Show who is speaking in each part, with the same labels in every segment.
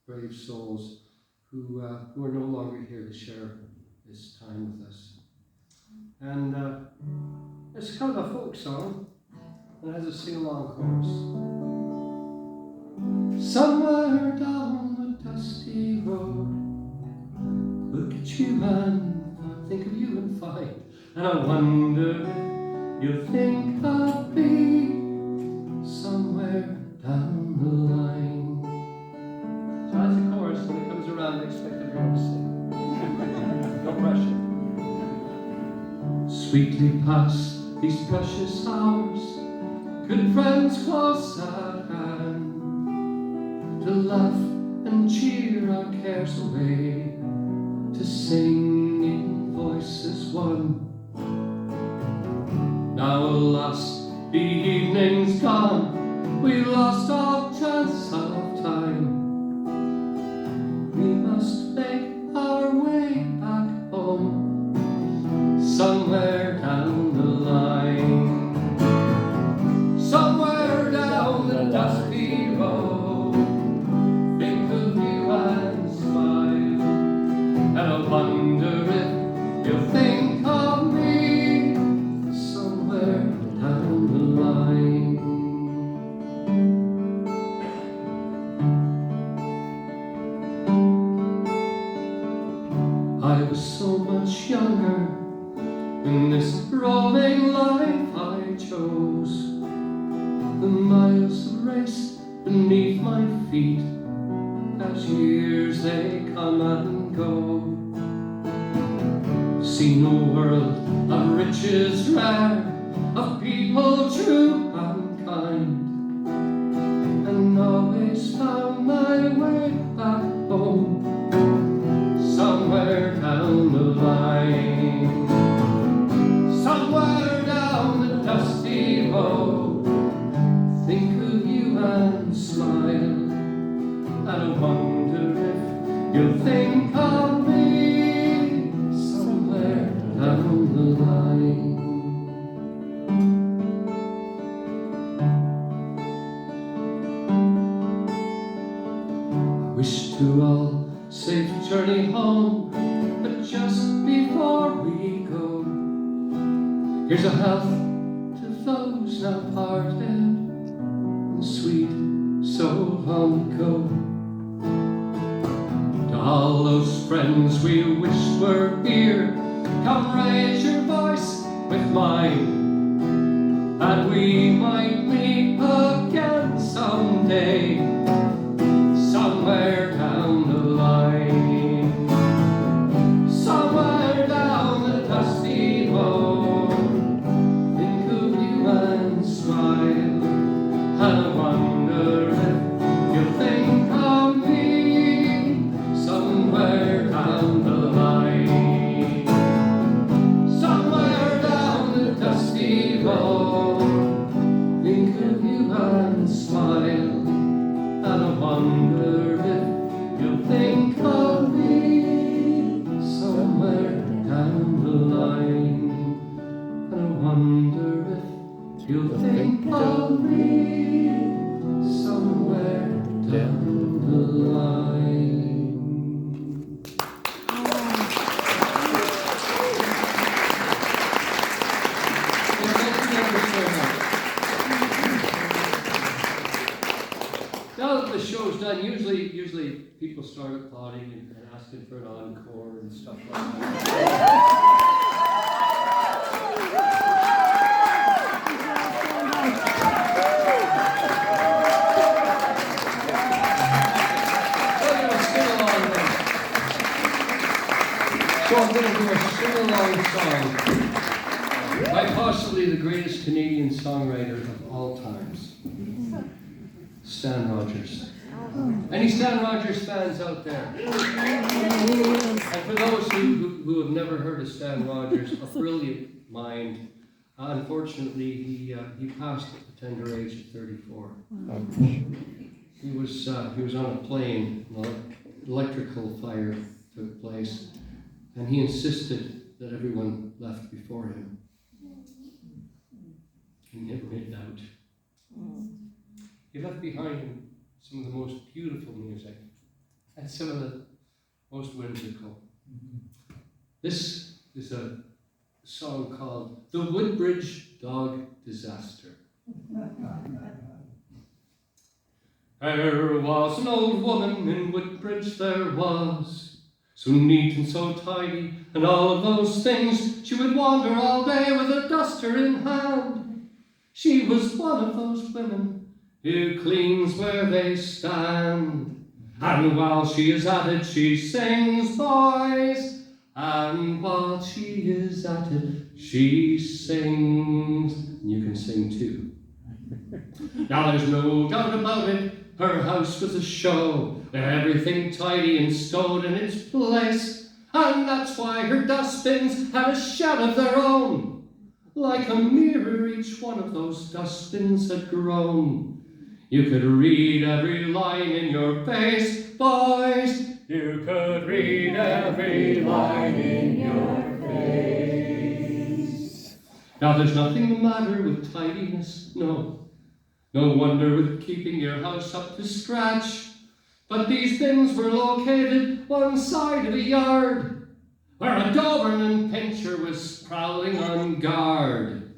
Speaker 1: brave souls who are no longer here to share this time with us. And it's kind of a folk song, and it has a sing-along chorus. Somewhere down the dusty road, look at you and think of you and find, and I wonder if you think of me somewhere down the line. So that's the chorus. When it comes around, I expect everyone to sing. No pressure. Sweetly pass these precious hours, good friends close at hand, to laugh and cheer our cares away, to sing in voices one. Now alas, the evening's gone, we've lost all chance of time. We must make our way back home, somewhere down the line. Somewhere down the dusty road, think of you and smile, and I wonder if you think of me somewhere down the line. I was so much younger in this roving life I chose. The miles raced beneath my feet as years they come and go. Seen a world of riches rare, of people true and kind, and always found my way back home, somewhere down the line. Somewhere down the dusty road, think of you and smile, and I wonder if you'll think of me somewhere down the line. I wish to all safe journey home, but just before we go, here's a health to those now parted and sweet so long ago. To all those friends we wished were here, come raise your voice with mine, and we might meet again someday, somewhere down the line. Somewhere down the dusty road, and smile, and I wonder if you think of me somewhere down the line. Somewhere down the dusty road, think of you and smile, and I wonder if you think of me somewhere down the line, and I wonder if you'll think of me somewhere down the line. Now that the show's done, usually people start applauding and asking for an encore and stuff like that. So I'm going to do a sing-along song by possibly the greatest Canadian songwriter of all times, Stan Rogers. Any Stan Rogers fans out there? And for those who have never heard of Stan Rogers, a brilliant mind. Unfortunately, he passed at the tender age of 34. He was on a plane, an electrical fire took place, and he insisted that everyone left before him. He never made it out. He left behind him some of the most beautiful music and some of the most whimsical. This is a song called The Woodbridge Dog Disaster. There was an old woman in Woodbridge, there was, so neat and so tidy, and all of those things. She would wander all day with a duster in hand. She was one of those women who cleans where they stand. And while she is at it, she sings, boys. And while she is at it, she sings. And you can sing too. Now there's no doubt about it, her house was a show, with everything tidy and stowed in its place. And that's why her dustbins had a shed of their own. Like a mirror, each one of those dustbins had grown. You could read every line in your face, boys. You could read every line in your face. Now there's nothing the matter with tidiness, no. No wonder with keeping your house up to scratch. But these bins were located one side of a yard, where a Doberman pincher was prowling on guard,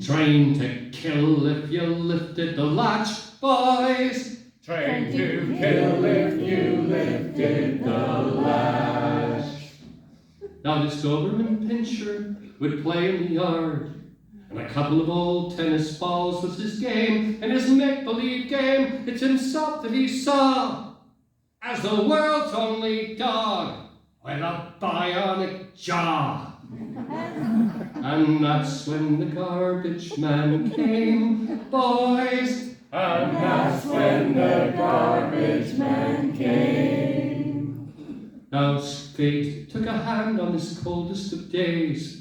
Speaker 1: trained to kill if you lifted the latch, boys. Trained to kill if you lifted the latch. Now this Doberman pincher would play in the yard, and a couple of old tennis balls was his game, and his make-believe game, it's himself that he saw as the world's only dog with a bionic jaw. And that's when the garbage man came, boys. And that's when the garbage man came. Now fate took a hand on this coldest of days.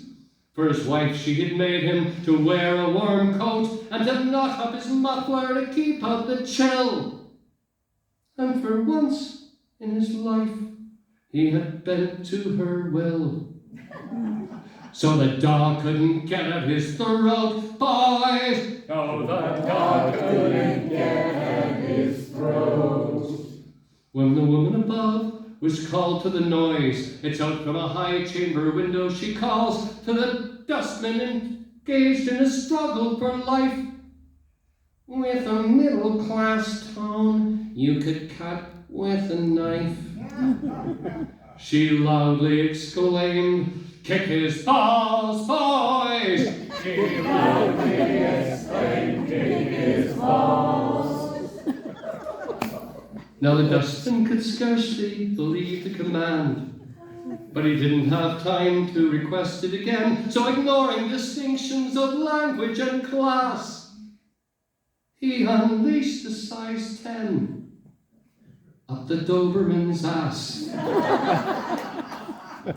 Speaker 1: For his wife, she had made him to wear a warm coat and to knot up his muffler to keep out the chill. And for once in his life, he had bent to her will. So the dog couldn't get at his throat, boys. No, the dog couldn't get at his throat. When the woman above was called to the noise, it's out from a high chamber window she calls to the dustman engaged in a struggle for life. With a middle-class tone you could cut with a knife. She loudly exclaimed, "Kick his balls, boys!" She loudly exclaimed, "Kick his balls!" Now the dustman could scarcely believe the command, but he didn't have time to request it again, so ignoring distinctions of language and class, he unleashed a size 10 up the Doberman's ass.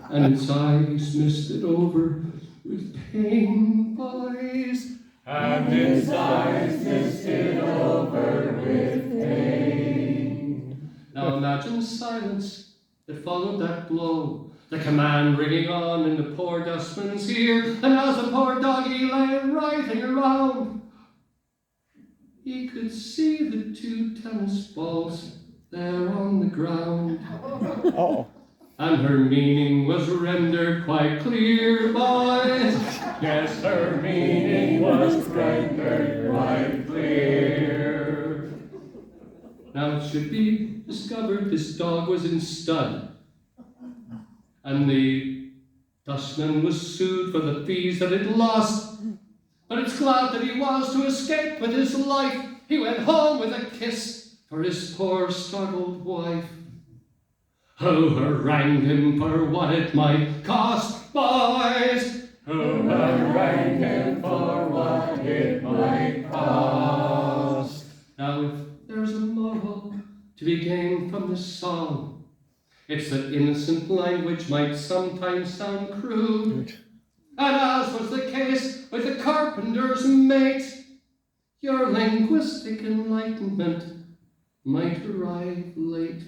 Speaker 1: And its eyes misted over with pain, boys. And its eyes misted over with pain. Now imagine the silence that followed that blow, the command ringing on in the poor dustman's ear, and as the poor doggy lay writhing around, he could see the 2 tennis balls there on the ground.
Speaker 2: Oh.
Speaker 1: And her meaning was rendered quite clear, boys. Yes, her meaning was rendered quite clear. Now it should be discovered this dog was in stud, and the dustman was sued for the fees that it lost. But it's glad that he was to escape with his life. He went home with a kiss for his poor startled wife, who harangued him for what it might cost, boys. Who harangued him for what it might cost. Now if there's a moral to be gained from this song, it's that innocent language might sometimes sound crude. And as was the case with the carpenter's mate, your linguistic enlightenment might arrive late.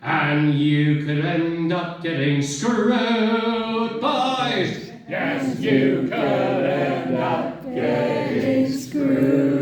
Speaker 1: And you could end up getting screwed, boys. Yes, you could end up getting screwed.